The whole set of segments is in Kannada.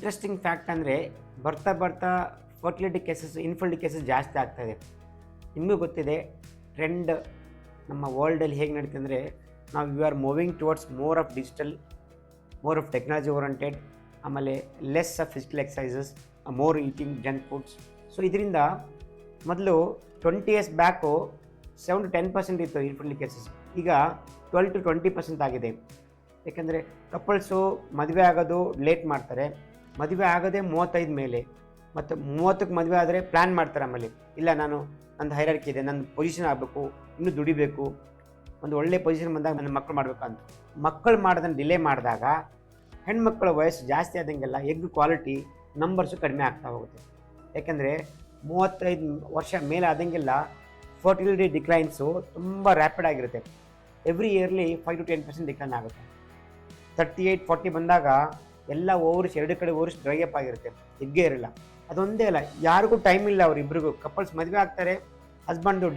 ಇಂಟ್ರೆಸ್ಟಿಂಗ್ ಫ್ಯಾಕ್ಟ್ ಅಂದರೆ ಬರ್ತಾ ಬರ್ತಾ ಫರ್ಟಿಲಿಟಿ ಕೇಸಸ್ ಇನ್ಫರ್ಟಿಲಿಟಿ ಕೇಸಸ್ ಜಾಸ್ತಿ ಆಗ್ತಾಯಿದೆ. ನಿಮಗೂ ಗೊತ್ತಿದೆ ಟ್ರೆಂಡ್ ನಮ್ಮ ವರ್ಲ್ಡಲ್ಲಿ ಹೇಗೆ ನಡೀತದೆ ಅಂದರೆ ನಾವು you are moving towards more of digital, more of technology oriented, ಆಮೇಲೆ less of physical exercises, more eating junk foods. So ಇದರಿಂದ ಮೊದಲು 20 years ಬ್ಯಾಕು 7-10% ಇತ್ತು ಇನ್ಫರ್ಟಿಲಿಟಿ ಕೇಸಸ್, ಈಗ 12-20% ಆಗಿದೆ. ಯಾಕೆಂದರೆ ಕಪಲ್ಸು ಮದುವೆ ಆಗೋದು ಲೇಟ್ ಮಾಡ್ತಾರೆ, ಮದುವೆ ಆಗೋದೇ 35 ಮೇಲೆ, ಮತ್ತು 30ಕ್ಕೆ ಮದುವೆ ಆದರೆ ಪ್ಲ್ಯಾನ್ ಮಾಡ್ತಾರೆ. ಆಮೇಲೆ ಇಲ್ಲ ನಾನು ನಂದು ಹೈರಾರ್ಕಿ ಇದೆ, ನನ್ನ ಪೊಸಿಷನ್ ಆಗಬೇಕು, ಇನ್ನೂ ದುಡಿಬೇಕು, ಒಂದು ಒಳ್ಳೆ ಪೊಸಿಷನ್ ಬಂದಾಗ ನನ್ನ ಮಕ್ಕಳು ಮಾಡಬೇಕು ಅಂತ. ಮಕ್ಕಳು ಮಾಡೋದನ್ನು ಡಿಲೇ ಮಾಡಿದಾಗ ಹೆಣ್ಮಕ್ಳ ವಯಸ್ಸು ಜಾಸ್ತಿ ಆದಂಗೆಲ್ಲ ಎಗ್ ಕ್ವಾಲಿಟಿ ನಂಬರ್ಸು ಕಡಿಮೆ ಆಗ್ತಾ ಹೋಗುತ್ತೆ. ಯಾಕೆಂದರೆ 35 ವರ್ಷ ಮೇಲೆ ಆದಂಗೆಲ್ಲ ಫರ್ಟಿಲಿಟಿ ಡಿಕ್ಲೈನ್ಸು ತುಂಬ ರ್ಯಾಪಿಡ್ ಆಗಿರುತ್ತೆ. ಎವ್ರಿ ಇಯರ್ಲಿ 5-10% ಡಿಕ್ಲೈನ್ ಆಗುತ್ತೆ. 38-40 ಬಂದಾಗ ಎಲ್ಲ ಓವರ್ಸ್, ಎರಡು ಕಡೆ ಓವರ್ಸ್ ಡ್ರೈ ಅಪ್ ಆಗಿರುತ್ತೆ, ಎಗ್ಗೆ ಇರಲ್ಲ. ಅದೊಂದೇ ಅಲ್ಲ, ಯಾರಿಗೂ ಟೈಮ್ ಇಲ್ಲ. ಅವರಿಬ್ಬರಿಗೂ ಕಪಲ್ಸ್ ಮದುವೆ ಆಗ್ತಾರೆ, ಹಸ್ಬೆಂಡು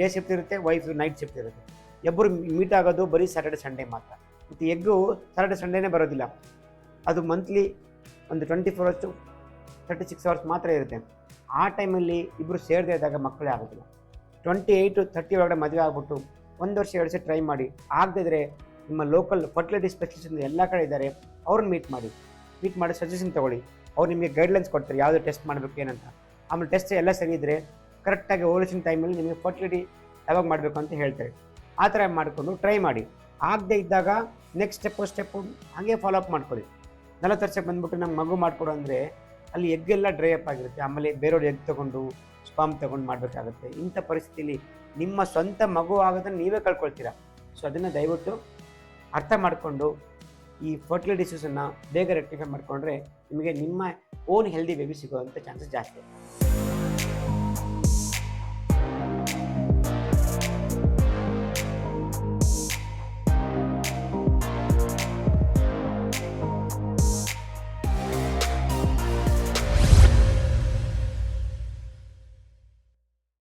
ಡೇ ಶಿಫ್ಟ್ ಇರುತ್ತೆ, ವೈಫ್ ನೈಟ್ ಶಿಫ್ಟ್ ಇರುತ್ತೆ. ಇಬ್ಬರು ಮೀಟ್ ಆಗೋದು ಬರೀ ಸ್ಯಾಟರ್ಡೆ ಸಂಡೇ ಮಾತ್ರ. ಮತ್ತು ಎಗ್ಗು ಸ್ಯಾಟರ್ಡೆ ಸಂಡೇನೇ ಬರೋದಿಲ್ಲ, ಅದು ಮಂತ್ಲಿ ಒಂದು 24 hours to 36 hours ಮಾತ್ರ ಇರುತ್ತೆ. ಆ ಟೈಮಲ್ಲಿ ಇಬ್ಬರು ಸೇರದೇ ಇದ್ದಾಗ ಮಕ್ಕಳೇ ಆಗೋದಿಲ್ಲ. 28-30 ಒಳಗಡೆ ಮದುವೆ ಆಗ್ಬಿಟ್ಟು 1 ವರ್ಷ 2 ವರ್ಷ ಟ್ರೈ ಮಾಡಿ, ಆಗದಿದ್ರೆ ನಿಮ್ಮ ಲೋಕಲ್ ಫರ್ಟಿಲಿಟಿ ಸ್ಪೆಷಲಿಸ್ಟ್ ಎಲ್ಲ ಕಡೆ ಇದ್ದಾರೆ, ಅವ್ರನ್ನ ಮೀಟ್ ಮಾಡಿ ಸಜೆಷನ್ ತೊಗೊಳ್ಳಿ. ಅವ್ರು ನಿಮಗೆ ಗೈಡ್ಲೈನ್ಸ್ ಕೊಡ್ತಾರೆ ಯಾವುದು ಟೆಸ್ಟ್ ಮಾಡಬೇಕು ಏನಂತ. ಆಮೇಲೆ ಟೆಸ್ಟ್ ಎಲ್ಲ ಸರಿ ಇದ್ದರೆ ಕರೆಕ್ಟಾಗಿ ಓವಲೇಷನ್ ಟೈಮಲ್ಲಿ ನಿಮಗೆ ಫರ್ಟಿಲಿಟಿ ಯಾವಾಗ ಮಾಡಬೇಕು ಅಂತ ಹೇಳ್ತಾರೆ. ಆ ಥರ ಮಾಡಿಕೊಂಡು ಟ್ರೈ ಮಾಡಿ. ಆಗದೆ ಇದ್ದಾಗ ನೆಕ್ಸ್ಟ್ ಸ್ಟೆಪ್ಪು ಹಾಗೆ ಫಾಲೋ ಅಪ್ ಮಾಡ್ಕೊಳ್ಳಿ. 40 ವರ್ಷಕ್ಕೆ ಬಂದುಬಿಟ್ಟು ನಮ್ಗೆ ಮಗು ಮಾಡಿಕೊಡು ಅಂದರೆ ಅಲ್ಲಿ ಎಗ್ಗೆಲ್ಲ ಡ್ರೈ ಅಪ್ ಆಗಿರುತ್ತೆ. ಆಮೇಲೆ ಬೇರೆಯವ್ರು ಎಗ್ ತೊಗೊಂಡು ಸ್ಪಾಮ್ ತೊಗೊಂಡು ಮಾಡಬೇಕಾಗುತ್ತೆ. ಇಂಥ ಪರಿಸ್ಥಿತಿಲಿ ನಿಮ್ಮ ಸ್ವಂತ ಮಗು ಆಗೋದನ್ನು ನೀವೇ ಕಳ್ಕೊಳ್ತೀರಾ. ಸೊ ಅದನ್ನು ದಯವಿಟ್ಟು ಅರ್ಥ ಮಾಡಿಕೊಂಡು ಈ ಫರ್ಟಿಲಿಟಿ ಇಶ್ಯೂಸನ್ನು ಬೇಗ ರೆಕ್ಟಿಫೈ ಮಾಡಿಕೊಂಡ್ರೆ ನಿಮಗೆ ನಿಮ್ಮ ಓನ್ ಹೆಲ್ದಿ ಬೇಬಿ ಸಿಗೋವಂಥ ಚಾನ್ಸಸ್ ಜಾಸ್ತಿ.